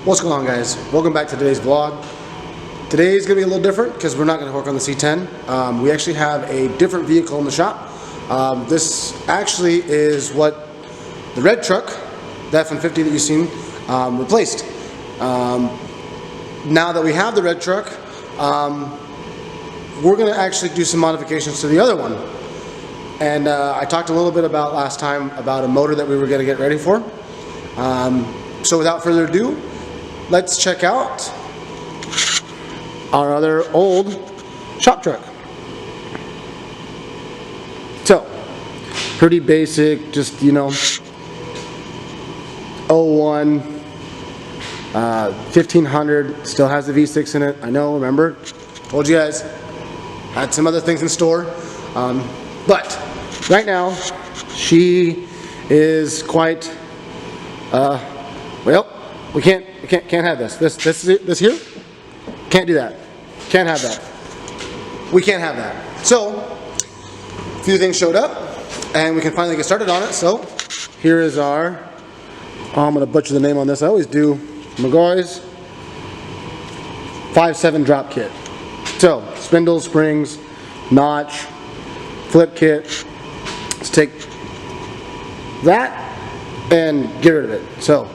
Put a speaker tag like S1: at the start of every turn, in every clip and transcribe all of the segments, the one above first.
S1: What's going on, guys? Welcome back to today's vlog. Today's going to be a little different because we're not going to work on the C10. We actually have a different vehicle in the shop. This actually is what the red truck, the F-150 that you've seen, replaced. Now that we have the red truck, we're going to actually do some modifications to the other one. And I talked a little bit about last time about a motor that we were going to get ready for. So without further ado, let's check out our other old shop truck. So, pretty basic, just, you know, 01, 1500, still has the V6 in it. I know, remember, told you guys, had some other things in store. But right now, she is quite, well, we can't have this. This here, can't do that. Can't have that. We can't have that. So, a few things showed up, and we can finally get started on it. So, here is our, I'm gonna butcher the name on this. I always do. McGaughy's 5.7 drop kit. So, spindles, springs, notch, flip kit. Let's take that and get rid of it. So,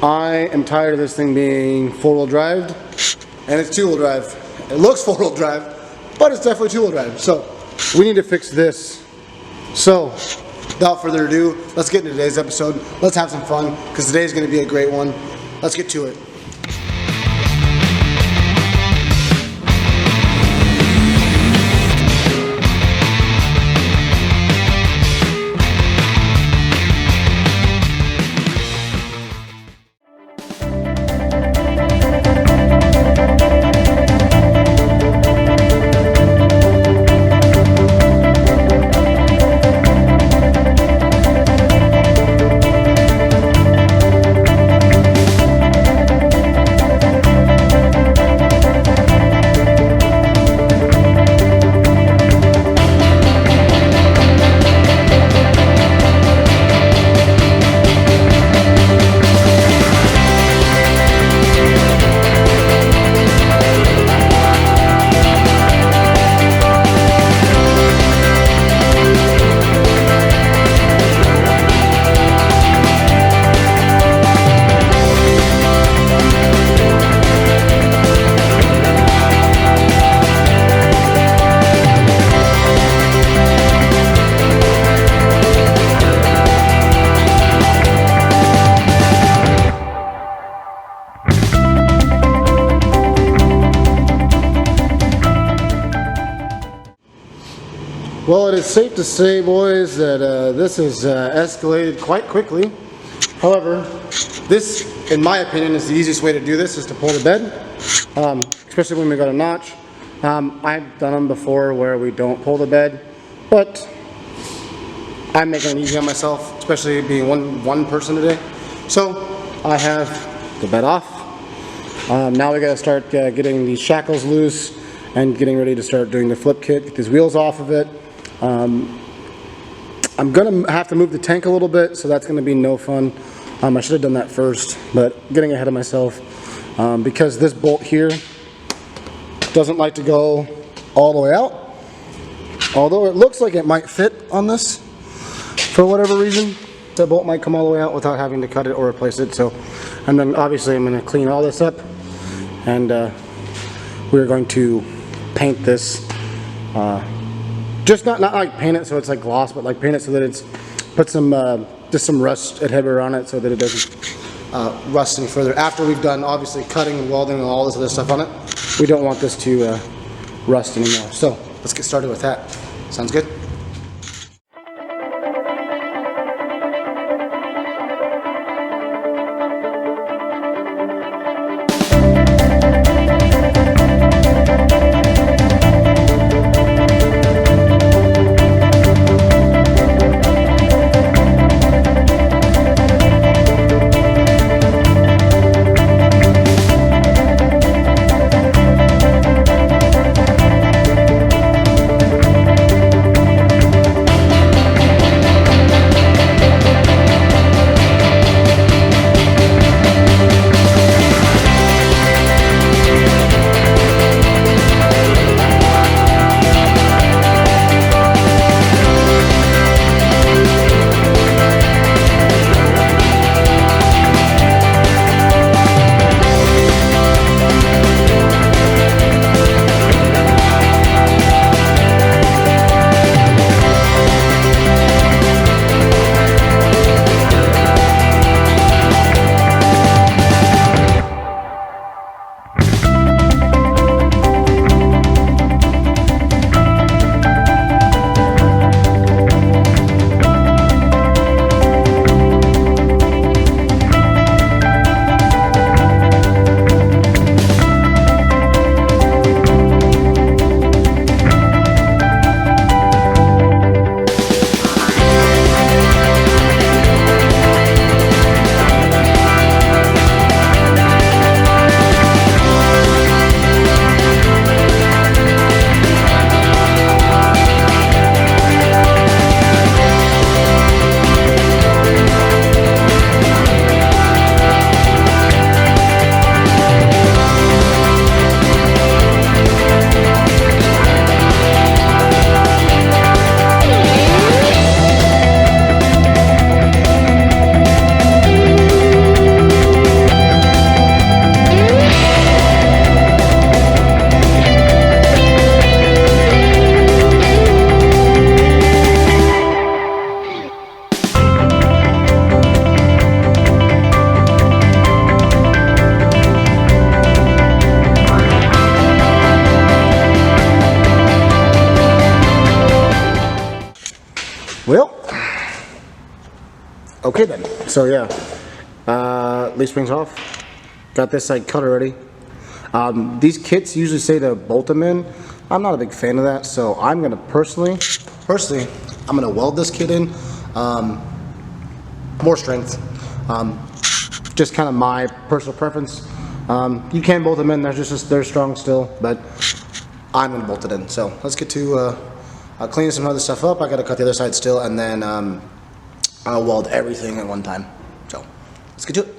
S1: I am tired of this thing being four-wheel drive, and it's two-wheel drive. It looks four-wheel drive, but it's definitely two-wheel drive. So, we need to fix this. So, without further ado, let's get into today's episode. Let's have some fun, because today's going to be a great one. Let's get to it. Well, it is safe to say, boys, that this has escalated quite quickly. However, this, in my opinion, is the easiest way to do this, is to pull the bed, especially when we got a notch. I've done them before where we don't pull the bed, but I'm making it easy on myself, especially being one person today. So I have the bed off. Now we got to start getting these shackles loose and getting ready to start doing the flip kit, get these wheels off of it. I'm gonna have to move the tank a little bit, so that's gonna be no fun. I should have done that first, but getting ahead of myself, because this bolt here doesn't like to go all the way out, although it looks like it might fit on this for whatever reason. The bolt might come all the way out without having to cut it or replace it. So, and then obviously I'm going to clean all this up, and we're going to paint this. Just not like paint it so it's like gloss, but like paint it so that it's put some just some rust adherer on it so that it doesn't rust any further. After we've done obviously cutting and welding and all this other stuff on it, we don't want this to rust anymore. So let's get started with that. Sounds good? Okay then, so yeah, leaf springs off. Got this side cut already. These kits usually say to bolt them in. I'm not a big fan of that, so I'm gonna personally, I'm gonna weld this kit in. More strength. Just kind of my personal preference. You can bolt them in, they're strong still, but I'm gonna bolt it in. So let's get to cleaning some other stuff up. I gotta cut the other side still, and then I'll weld everything at one time. So let's get to it.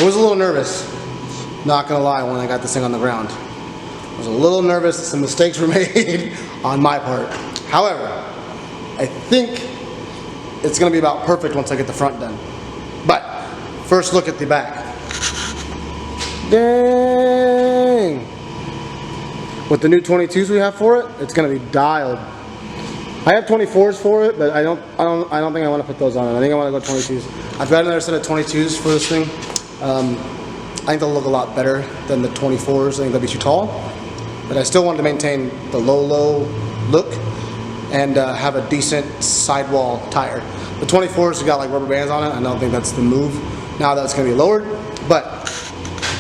S1: I was a little nervous, not gonna lie, when I got this thing on the ground. I was a little nervous that some mistakes were made on my part. However, I think it's gonna be about perfect once I get the front done. But first look at the back. Dang! With the new 22s we have for it, it's gonna be dialed. I have 24s for it, but I don't think I want to put those on it. I think I want to go 22s. I've got another set of 22s for this thing. I think they'll look a lot better than the 24s. I think they'll be too tall, but I still wanted to maintain the low look and have a decent sidewall tire. The 24s have got like rubber bands on it. I don't think that's the move. Now that it's going to be lowered, but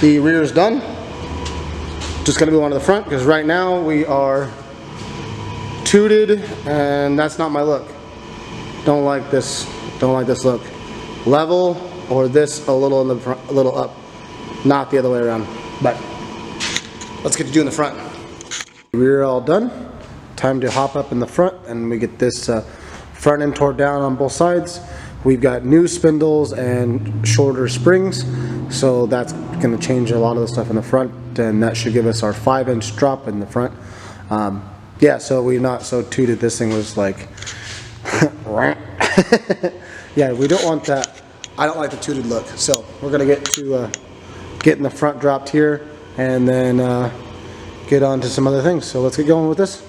S1: the rear is done. Just going to move on to the front because right now we are tooted, and that's not my look. Don't like this. Don't like this look. Level or this a little in the front, a little up, not the other way around. But let's get to doing the front. Rear all done. Time to hop up in the front, and we get this front end tore down on both sides. We've got new spindles and shorter springs, so that's going to change a lot of the stuff in the front, and that should give us our 5-inch drop in the front. Yeah, so we're not so tooted. This thing was like, yeah, we don't want that. I don't like the tooted look. So we're gonna get to getting the front dropped here, and then get on to some other things. So let's get going with this.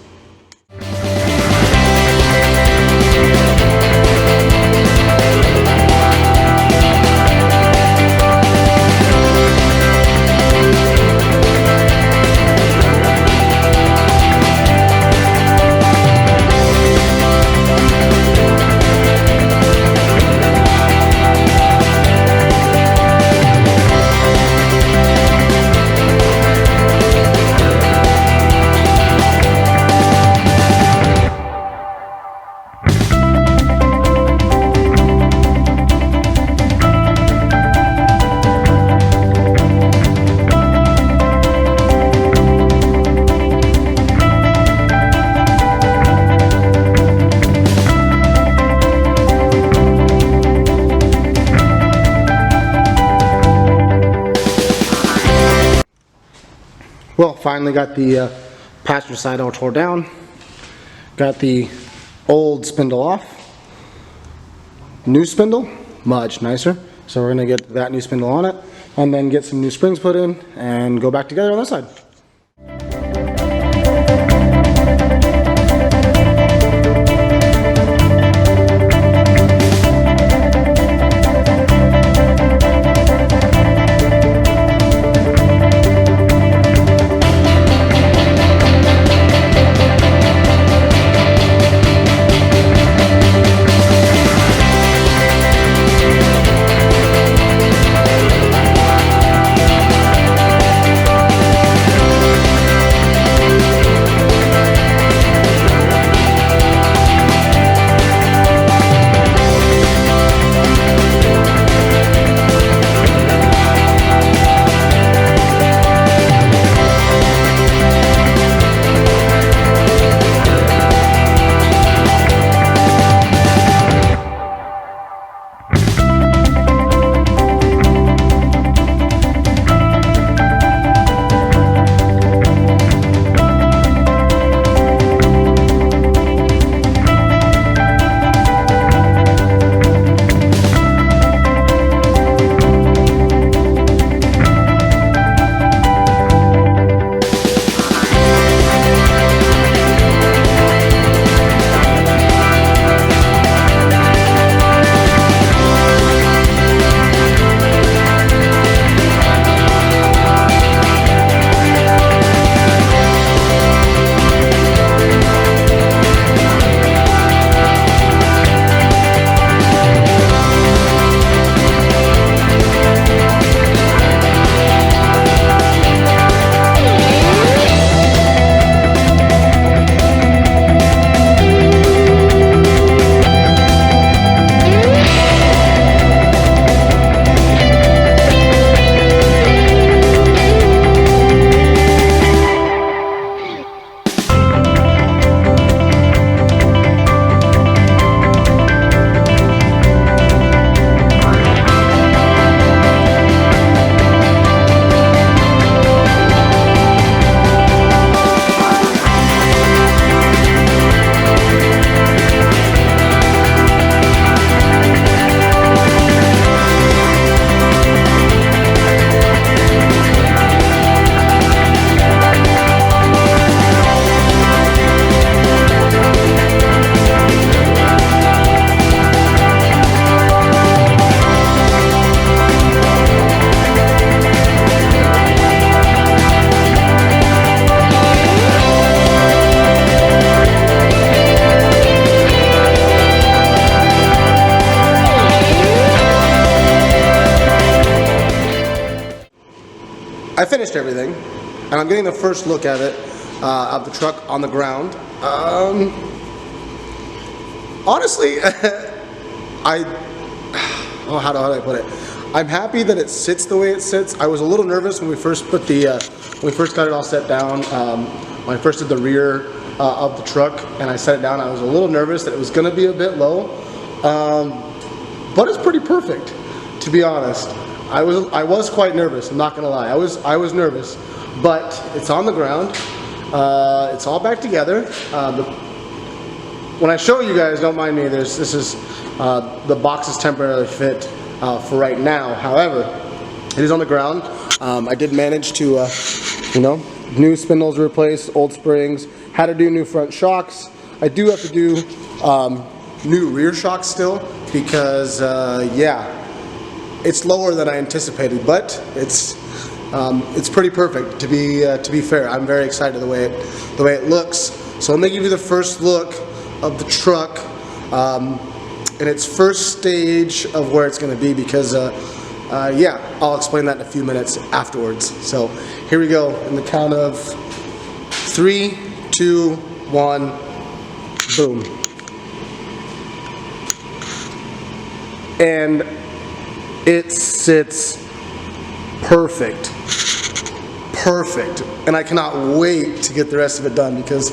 S1: Well, finally got the passenger side all tore down. Got the old spindle off. New spindle, much nicer. So we're gonna get that new spindle on it, and then get some new springs put in, and go back together on this side. finished everything, and I'm getting the first look at it, of the truck on the ground. Honestly, how do I put it? I'm happy that it sits the way it sits. I was a little nervous when we first put when we first got it all set down. When I first did the rear of the truck and I set it down, I was a little nervous that it was going to be a bit low, but it's pretty perfect, to be honest. I was quite nervous. I'm not going to lie. I was nervous, but it's on the ground. It's all back together. When I show you guys, don't mind me. The box is temporarily fit for right now. However, it is on the ground. I did manage to, new spindles replaced, old springs. Had to do new front shocks. I do have to do new rear shocks still because, yeah, it's lower than I anticipated, but it's pretty perfect. To be fair, I'm very excited the way it looks. So let me give you the first look of the truck in its first stage of where it's going to be because, yeah, I'll explain that in a few minutes afterwards. So here we go in the count of 3, 2, 1, boom. And it sits perfect. Perfect. And I cannot wait to get the rest of it done because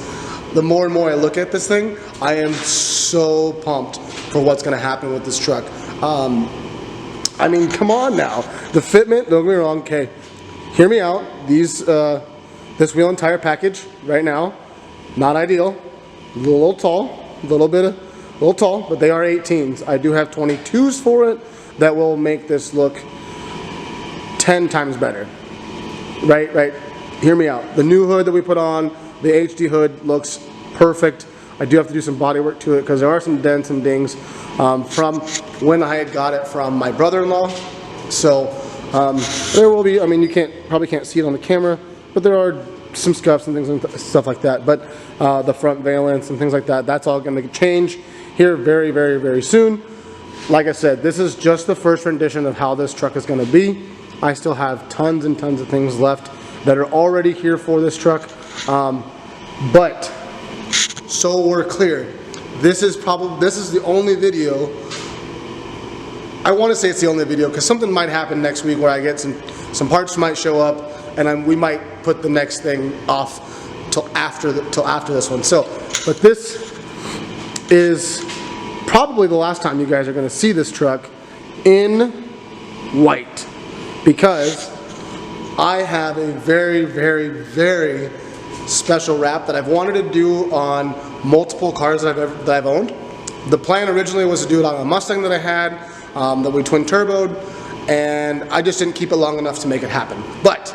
S1: the more and more I look at this thing, I am so pumped for what's going to happen with this truck. I mean, come on now. The fitment, don't get me wrong, okay, hear me out. This wheel and tire package right now, not ideal. A little tall, a little tall, but they are 18s. I do have 22s for it that will make this look 10 times better. Right. Hear me out. The new hood that we put on, the HD hood, looks perfect. I do have to do some body work to it because there are some dents and dings from when I had got it from my brother-in-law. So there will be, I mean, you probably can't see it on the camera, but there are some scuffs and things and stuff like that. But the front valence and things like that, that's all going to change here very, very, very soon. Like I said, this is just the first rendition of how this truck is going to be. I still have tons and tons of things left that are already here for this truck. But so we're clear, this is the only video. I want to say it's the only video because something might happen next week where I get some parts might show up and we might put the next thing off till after this one. So, but this is probably the last time you guys are going to see this truck in white because I have a very, very, very special wrap that I've wanted to do on multiple cars that I've owned. The plan originally was to do it on a Mustang that I had, that we twin turboed, and I just didn't keep it long enough to make it happen. But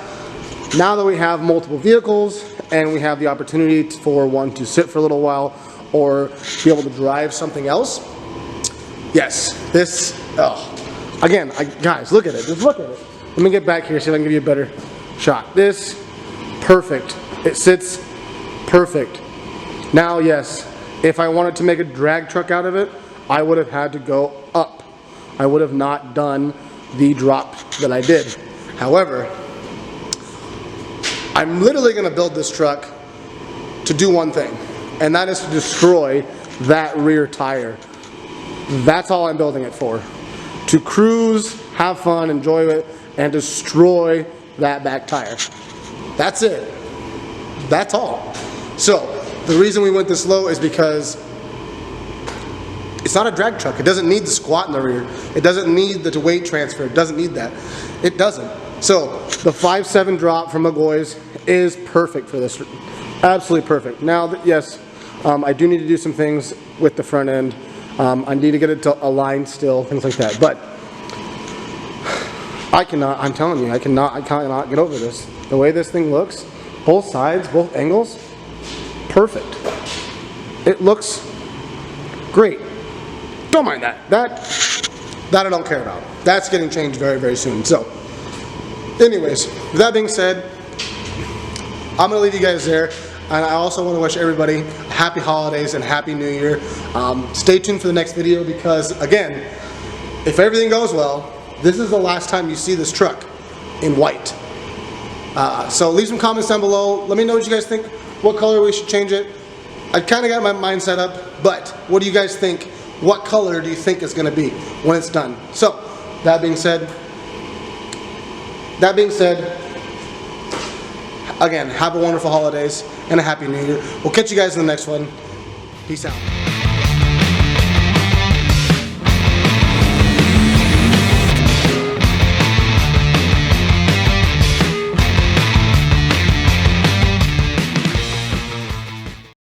S1: now that we have multiple vehicles and we have the opportunity for one to sit for a little while or be able to drive something else, yes, this, again, guys, look at it, just look at it. Let me get back here so I can give you a better shot. This, perfect. It sits perfect. Now, yes, if I wanted to make a drag truck out of it, I would have had to go up. I would have not done the drop that I did. However, I'm literally going to build this truck to do one thing, and that is to destroy that rear tire. That's all I'm building it for. To cruise, have fun, enjoy it, and destroy that back tire. That's it. That's all. So the reason we went this low is because it's not a drag truck. It doesn't need the squat in the rear. It doesn't need the weight transfer. It doesn't need that. It doesn't. So the 5.7 drop from McGaughy's is perfect for this. Absolutely perfect. Now, yes, I do need to do some things with the front end. I need to get it to align still, things like that. But I cannot, I'm telling you, I cannot get over this. The way this thing looks, both sides, both angles, perfect. It looks great. Don't mind that. That I don't care about. That's getting changed very, very soon. So, anyways, with that being said, I'm going to leave you guys there. And I also want to wish everybody happy holidays and happy new year. Stay tuned for the next video because, again, if everything goes well, this is the last time you see this truck in white. So leave some comments down below. Let me know what you guys think, what color we should change it. I kind of got my mind set up, but what do you guys think? What color do you think it's going to be when it's done? So, that being said, again, have a wonderful holidays and a happy new year. We'll catch you guys in the next one. Peace out.